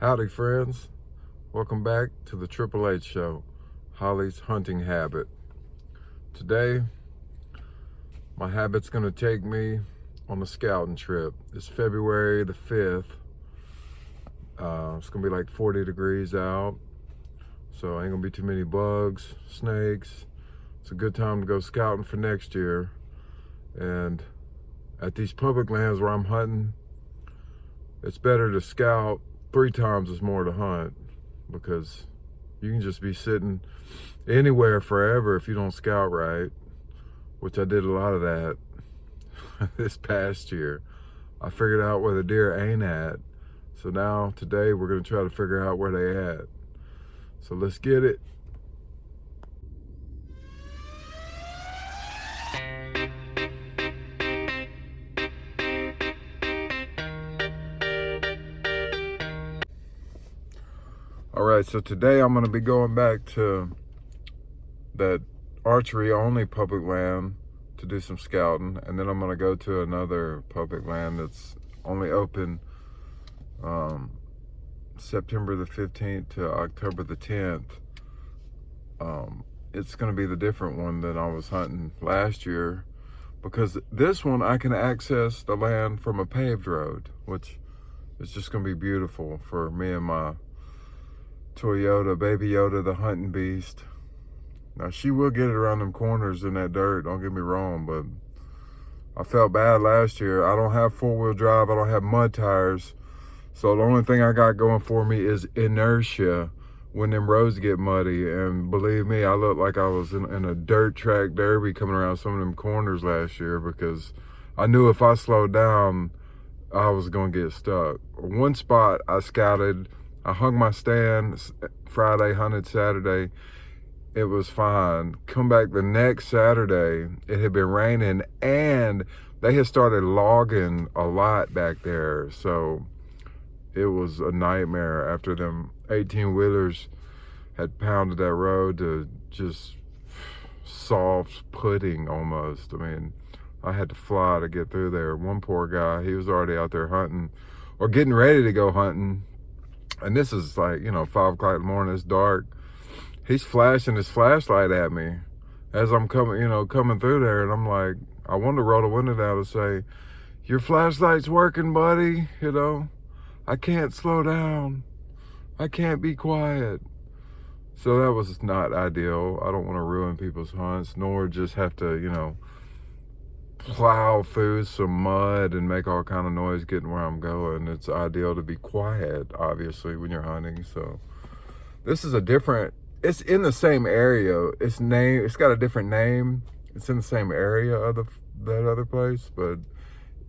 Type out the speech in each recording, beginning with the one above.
Howdy friends, welcome back to the Triple H Show, Holly's Hunting Habit. Today, my habit's gonna take me on a scouting trip. It's February the 5th. It's gonna be like 40 degrees out, so ain't gonna be too many bugs, snakes. It's a good time to go scouting for next year. And at these public lands where I'm hunting, it's better to scout 3 times as more to hunt, because you can just be sitting anywhere forever if you don't scout right, which I did a lot of that this past year. I figured out where the deer ain't at, so now today we're going to try to figure out where they at. So let's get it. All right, so today I'm going to be going back to that archery only public land to do some scouting, and then I'm going to go to another public land that's only open September the 15th to October the 10th. It's going to be the different one that I was hunting last year, because this one I can access the land from a paved road, which is just going to be beautiful for me and my Toyota, Baby Yoda, the hunting beast. Now, she will get it around them corners in that dirt, don't get me wrong, but I felt bad last year. I don't have four-wheel drive. I don't have mud tires. So the only thing I got going for me is inertia when them roads get muddy. And believe me, I looked like I was in a dirt track derby coming around some of them corners last year, because I knew if I slowed down, I was going to get stuck. One spot I scouted, I hung my stand Friday, hunted Saturday. It was fine. Come back the next Saturday, it had been raining and they had started logging a lot back there. So it was a nightmare after them 18-wheelers had pounded that road to just soft pudding almost. I mean, I had to fly to get through there. One poor guy, he was already out there hunting or getting ready to go hunting. And this is like, 5 o'clock in the morning, it's dark. He's flashing his flashlight at me as I'm coming through there. And I'm like, I wanted to roll the window down and say, "Your flashlight's working, buddy. I can't slow down. I can't be quiet." So that was not ideal. I don't want to ruin people's hunts, nor just have to, plow through some mud and make all kind of noise getting where I'm going. It's ideal to be quiet, obviously, when you're hunting. So this is it's in the same area. It's got a different name. It's in the same area of that other place, but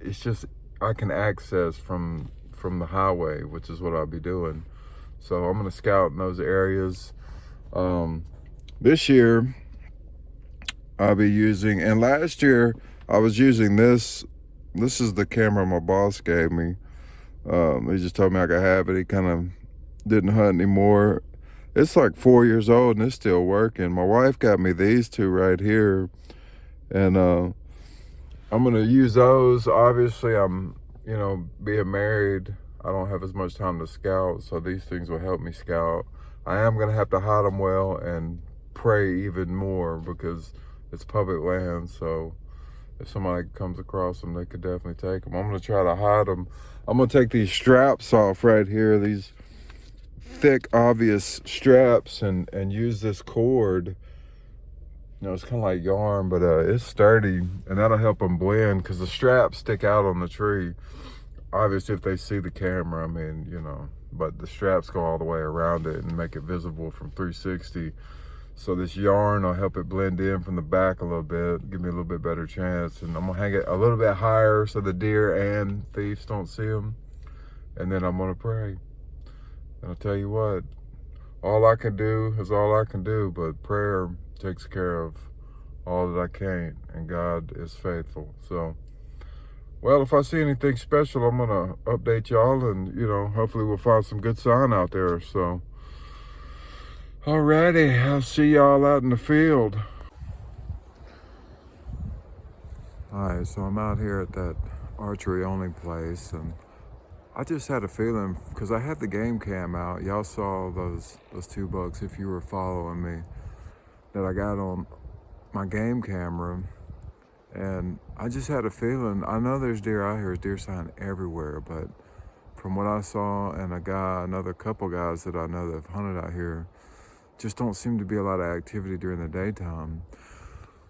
it's just, I can access from the highway, which is what I'll be doing. So I'm going to scout in those areas. This year I'll be using, and last year I was using this is the camera my boss gave me. He just told me I could have it. He kind of didn't hunt anymore. It's like 4 years old and it's still working. My wife got me these two right here, and I'm gonna use those. Obviously, I'm being married, I don't have as much time to scout, so these things will help me scout. I am gonna have to hide them well and pray even more, because it's public land. So if somebody comes across them, they could definitely take them. I'm gonna try to hide them. I'm gonna take these straps off right here, these thick obvious straps, and use this cord. It's kind of like yarn, but it's sturdy, and that'll help them blend, because the straps stick out on the tree. Obviously, if they see the camera, I mean, but the straps go all the way around it and make it visible from 360. So this yarn will help it blend in from the back a little bit, give me a little bit better chance. And I'm gonna hang it a little bit higher so the deer and thieves don't see them. And then I'm gonna pray. And I'll tell you what, all I can do is all I can do, but prayer takes care of all that I can't, and God is faithful. So, well, if I see anything special, I'm gonna update y'all, and hopefully we'll find some good sign out there. So, alrighty, I'll see y'all out in the field. Alright, so I'm out here at that archery only place, and I just had a feeling, because I had the game cam out. Y'all saw those 2 bucks if you were following me, that I got on my game camera. And I just had a feeling, I know there's deer out here, there's deer sign everywhere, but from what I saw, and another couple guys that I know that have hunted out here, just don't seem to be a lot of activity during the daytime.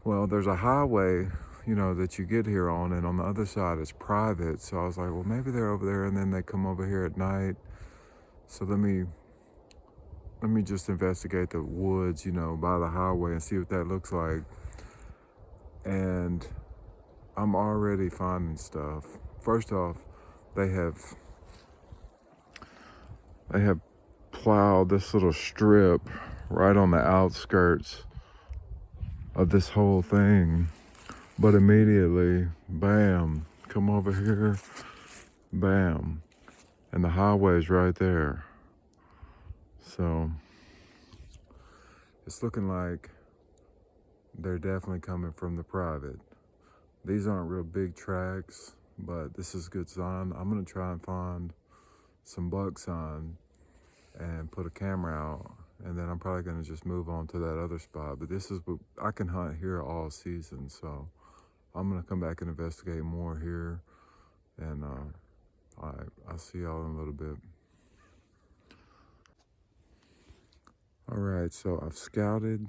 Well, there's a highway, that you get here on, and on the other side is private. So I was like, well, maybe they're over there, and then they come over here at night. So let me just investigate the woods, by the highway and see what that looks like. And I'm already finding stuff. First off, they have plowed this little strip right on the outskirts of this whole thing. But immediately, bam, come over here, bam, and the highway's right there. So it's looking like they're definitely coming from the private. These aren't real big tracks, but this is a good sign. I'm gonna try and find some buck sign and put a camera out, and then I'm probably gonna just move on to that other spot. But I can hunt here all season, so I'm gonna come back and investigate more here, and I'll see y'all in a little bit. All right, so I've scouted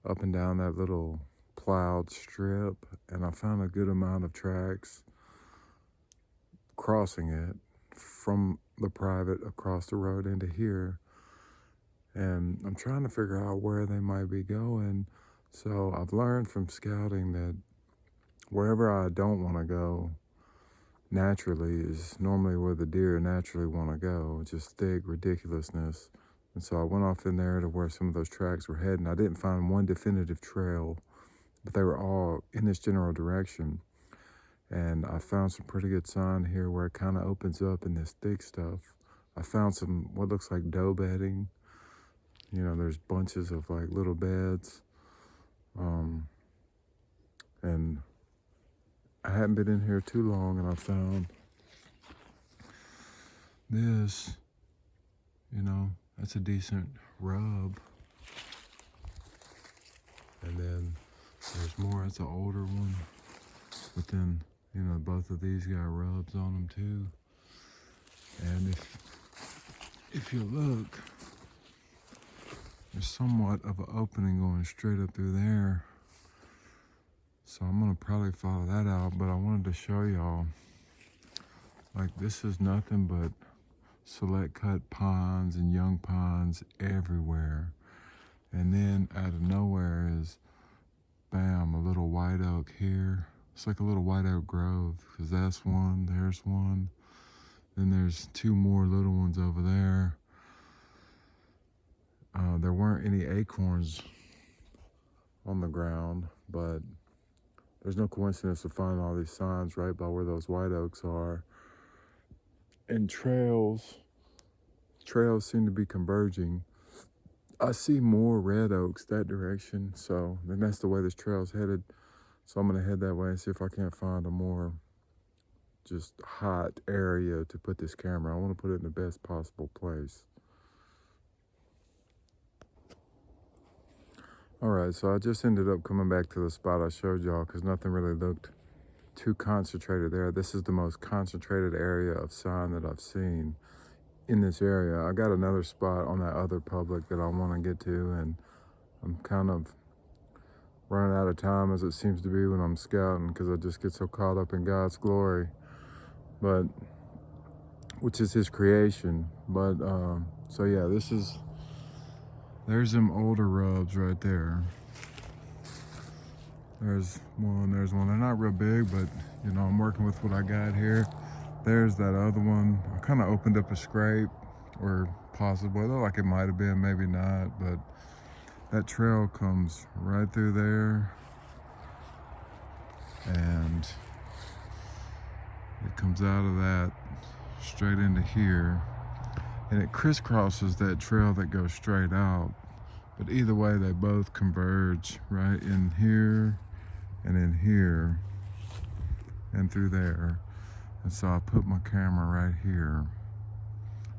up and down that little plowed strip, and I found a good amount of tracks crossing it from the private across the road into here. And I'm trying to figure out where they might be going. So I've learned from scouting that wherever I don't want to go naturally is normally where the deer naturally want to go, just thick ridiculousness. And so I went off in there to where some of those tracks were heading. I didn't find one definitive trail, but they were all in this general direction. And I found some pretty good sign here where it kind of opens up in this thick stuff. I found some what looks like doe bedding. There's bunches of like little beds. And I hadn't been in here too long, and I found this, that's a decent rub. And then there's more, it's an older one. But then, both of these got rubs on them too. And if you look, there's somewhat of an opening going straight up through there. So I'm gonna probably follow that out, but I wanted to show y'all, like, this is nothing but select cut pines and young pines everywhere. And then out of nowhere is, bam, a little white oak here. It's like a little white oak grove, because that's one, there's one. Then there's 2 more little ones over there. There weren't any acorns on the ground, but there's no coincidence to find all these signs right by where those white oaks are. And trails seem to be converging. I see more red oaks that direction, so then that's the way this trail's headed. So I'm gonna head that way and see if I can't find a more just hot area to put this camera. I wanna put it in the best possible place. All right, so I just ended up coming back to the spot I showed y'all because nothing really looked too concentrated there. This is the most concentrated area of sign that I've seen in this area. I got another spot on that other public that I want to get to, and I'm kind of running out of time, as it seems to be when I'm scouting, because I just get so caught up in God's glory, but which is his creation. But so yeah, there's them older rubs right there. There's one. They're not real big, but I'm working with what I got here. There's that other one. I kind of opened up a scrape, or possibly, looked like it might have been, maybe not, but that trail comes right through there, and it comes out of that straight into here, and it crisscrosses that trail that goes straight out. But either way, they both converge right in here and in here and through there. And so I put my camera right here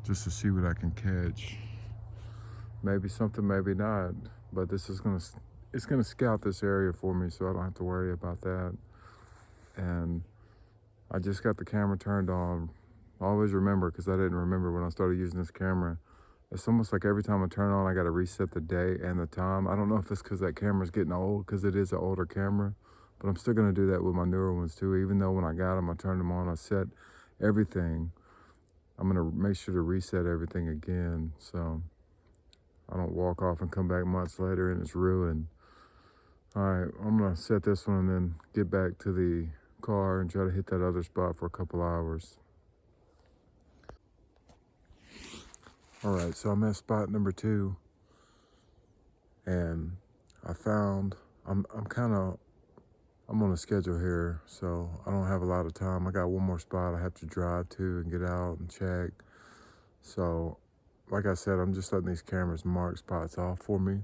just to see what I can catch. Maybe something, maybe not, but it's gonna scout this area for me so I don't have to worry about that. And I just got the camera turned on. I always remember, because I didn't remember when I started using this camera. It's almost like every time I turn on, I got to reset the day and the time. I don't know if it's because that camera's getting old, because it is an older camera, but I'm still going to do that with my newer ones too. Even though when I got them, I turned them on, I set everything. I'm going to make sure to reset everything again, so I don't walk off and come back months later and it's ruined. All right, I'm going to set this one and then get back to the car and try to hit that other spot for a couple hours. All right, so I'm at spot number 2, and I found, I'm on a schedule here, so I don't have a lot of time. I got one more spot I have to drive to and get out and check. So, like I said, I'm just letting these cameras mark spots off for me.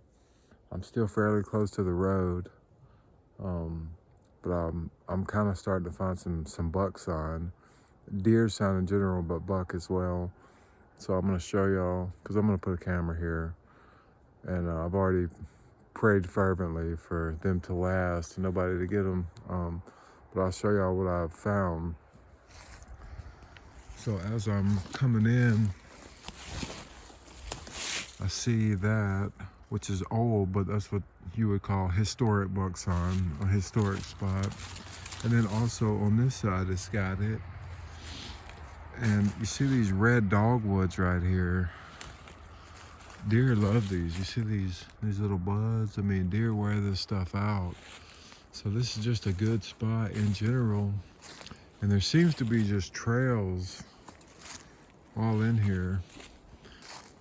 I'm still fairly close to the road, but I'm kind of starting to find some buck sign, deer sign in general, but buck as well. So I'm gonna show y'all, because I'm gonna put a camera here, and I've already prayed fervently for them to last and nobody to get them. But I'll show y'all what I've found. So as I'm coming in, I see that, which is old, but that's what you would call historic buck sign, a historic spot. And then also on this side, it's got it. And you see these red dogwoods right here. Deer love these. You see these little buds? I mean, deer wear this stuff out. So this is just a good spot in general. And there seems to be just trails all in here.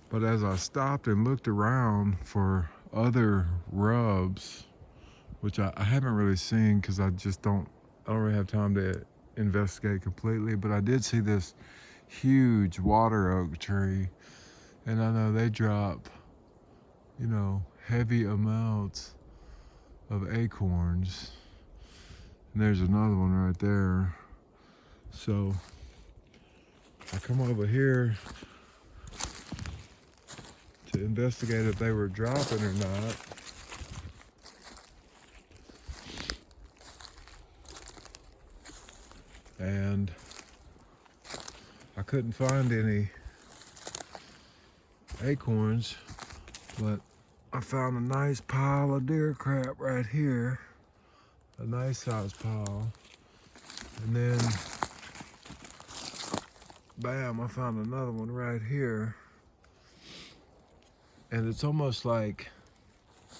But as I stopped and looked around for other rubs, which I haven't really seen because I don't really have time to investigate completely, but I did see this huge water oak tree, and I know they drop, heavy amounts of acorns. And there's another one right there. So I come over here to investigate if they were dropping or not. And I couldn't find any acorns, but I found a nice pile of deer crap right here, a nice sized pile. And then, bam, I found another one right here. And it's almost like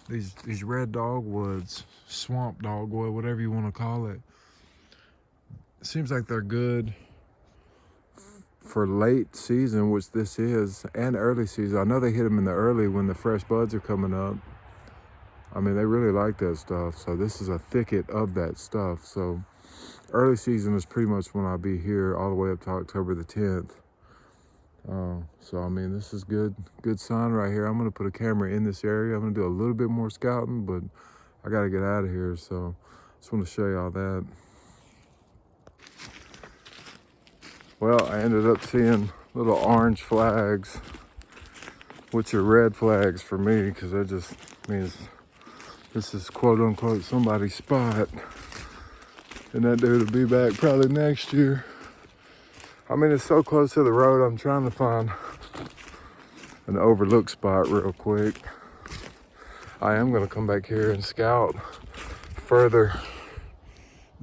these red dogwoods, swamp dogwood, whatever you want to call it. It seems like they're good for late season, which this is, and early season. I know they hit them in the early when the fresh buds are coming up. I mean, they really like that stuff. So this is a thicket of that stuff. So early season is pretty much when I'll be here all the way up to October the 10th. So I mean, this is good sign right here. I'm gonna put a camera in this area. I'm gonna do a little bit more scouting, but I gotta get out of here. So just want to show y'all that. Well, I ended up seeing little orange flags, which are red flags for me, because that just means this is quote unquote somebody's spot. And that dude will be back probably next year. I mean, it's so close to the road, I'm trying to find an overlook spot real quick. I am gonna come back here and scout further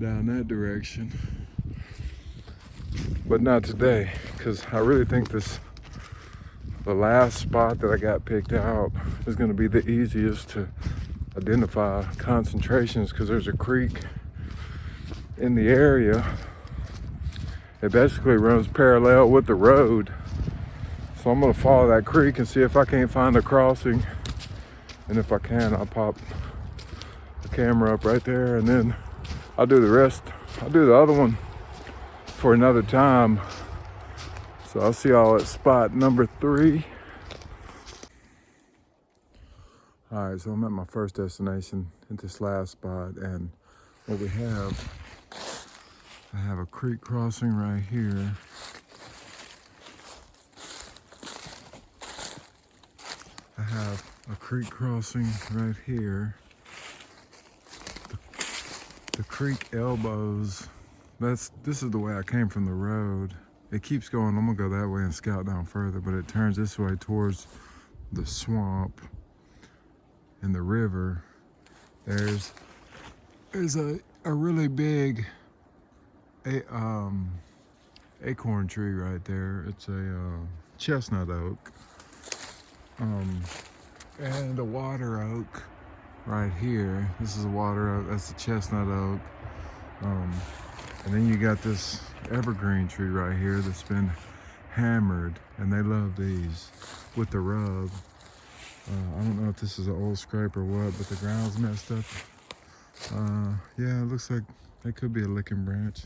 down that direction. But not today, because I really think the last spot that I got picked out is gonna be the easiest to identify concentrations, because there's a creek in the area. It basically runs parallel with the road. So I'm gonna follow that creek and see if I can't find a crossing. And if I can, I'll pop the camera up right there, and then I'll do the rest. I'll do the other one for another time. So I'll see y'all at spot number 3. All right, so I'm at my first destination at this last spot, and what we have I have a creek crossing right here. I have a creek crossing right here. The creek elbows. This is the way I came from the road. It keeps going. I'm gonna go that way and scout down further, but it turns this way towards the swamp and the river. There's a really big acorn tree right there. It's a chestnut oak, and a water oak right here. This is a water oak. That's a chestnut oak. And then you got this evergreen tree right here that's been hammered, and they love these with the rub. I don't know if this is an old scrape or what, but the ground's messed up. Yeah, it looks like it could be a licking branch,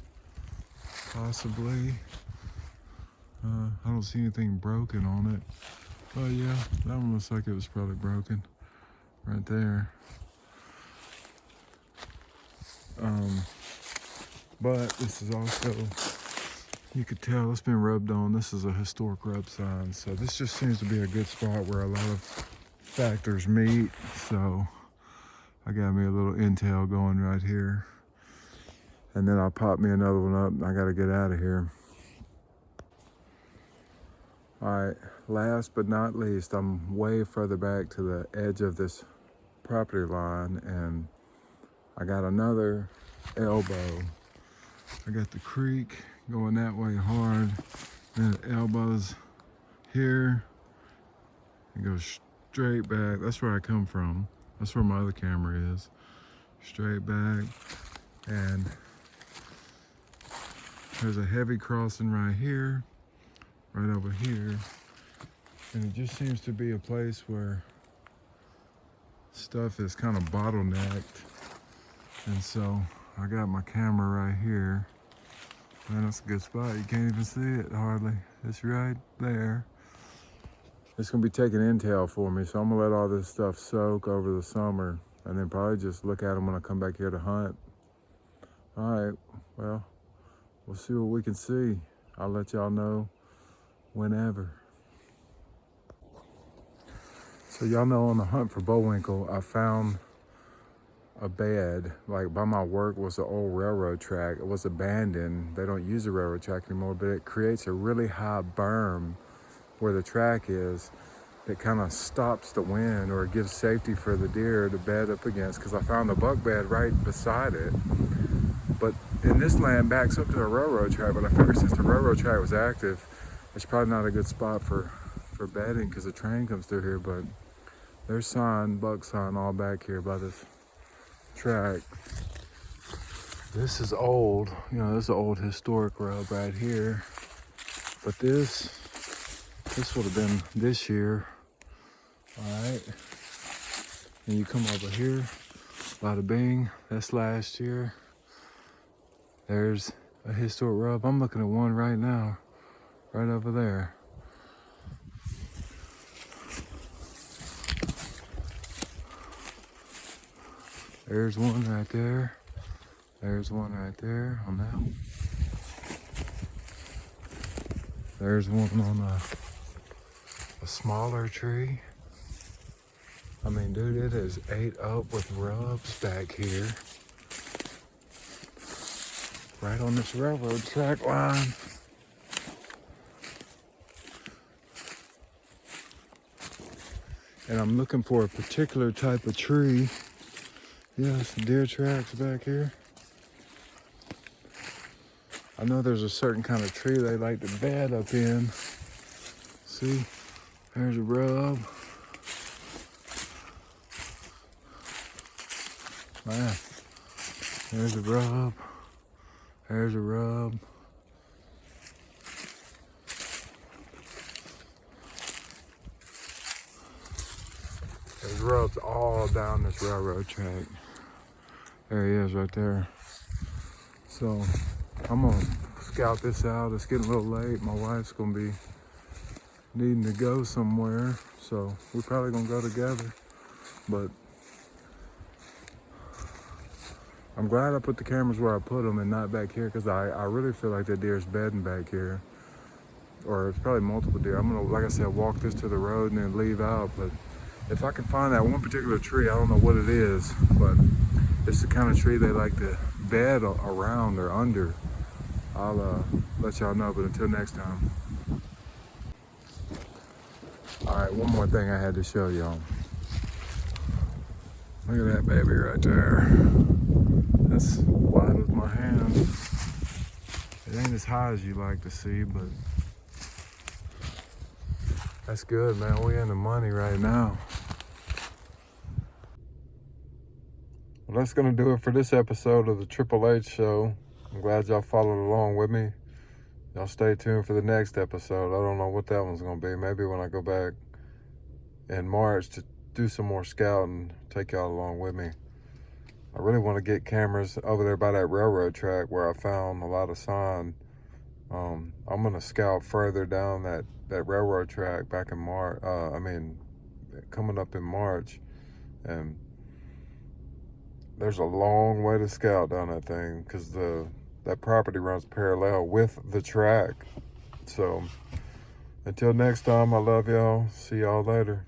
possibly. I don't see anything broken on it. Oh yeah, that one looks like it was probably broken right there. But this is also, you could tell it's been rubbed on. This is a historic rub sign. So this just seems to be a good spot where a lot of factors meet. So I got me a little intel going right here. And then I'll pop me another one up and I gotta get out of here. All right, last but not least, I'm way further back to the edge of this property line, and I got another elbow. I got the creek going that way hard, then it elbows here and goes straight back. That's where I come from. That's where my other camera is. Straight back, and there's a heavy crossing right here, right over here, and it just seems to be a place where stuff is kind of bottlenecked. And so I got my camera right here. Man, that's a good spot. You can't even see it hardly. It's right there. It's gonna be taking intel for me, so I'm gonna let all this stuff soak over the summer and then probably just look at them when I come back here to hunt. All right, well, we'll see what we can see. I'll let y'all know whenever. So y'all know on the hunt for Bullwinkle, I found a bed, like by my work was an old railroad track. It was abandoned. They don't use the railroad track anymore, but it creates a really high berm where the track is that kind of stops the wind, or it gives safety for the deer to bed up against, because I found the buck bed right beside it. But in this land backs up to a railroad track, but I figured since the railroad track was active, it's probably not a good spot for bedding because the train comes through here. But there's sign, buck sign all back here by this track. This is old, you know, this is an old historic rub right here. But this would have been this year. All right. And you come over here, bada bing, that's last year. There's a historic rub. I'm looking at one right now, right over there. There's one right there. There's one right there on that. There's one on a smaller tree. I mean, dude, it is ate up with rubs back here. Right on this railroad track line. And I'm looking for a particular type of tree. Yeah, some deer tracks back here. I know there's a certain kind of tree they like to bed up in. See, there's a rub. Man, there's a rub. There's a rub. There's rubs all down this railroad track. There he is right there. So I'm gonna scout this out. It's getting a little late. My wife's gonna be needing to go somewhere, so we're probably gonna go together. But I'm glad I put the cameras where I put them and not back here, because I really feel like that deer's bedding back here. Or it's probably multiple deer. I'm gonna, like I said, walk this to the road and then leave out. But if I can find that one particular tree, I don't know what it is, but it's the kind of tree they like to bed around or under. I'll let y'all know, but until next time. All right, one more thing I had to show y'all. Look at that baby right there. That's wide with my hand. It ain't as high as you like to see, but that's good, man. We in the money right now. Well, that's gonna do it for this episode of the Triple H Show. I'm glad y'all followed along with me. Y'all stay tuned for the next episode. I don't know what that one's gonna be. Maybe when I go back in March to do some more scouting, take y'all along with me. I really want to get cameras over there by that railroad track where I found a lot of sign. I'm gonna scout further down that railroad track back in March. Coming up in March, and there's a long way to scout down that thing because that property runs parallel with the track. So until next time, I love y'all. See y'all later.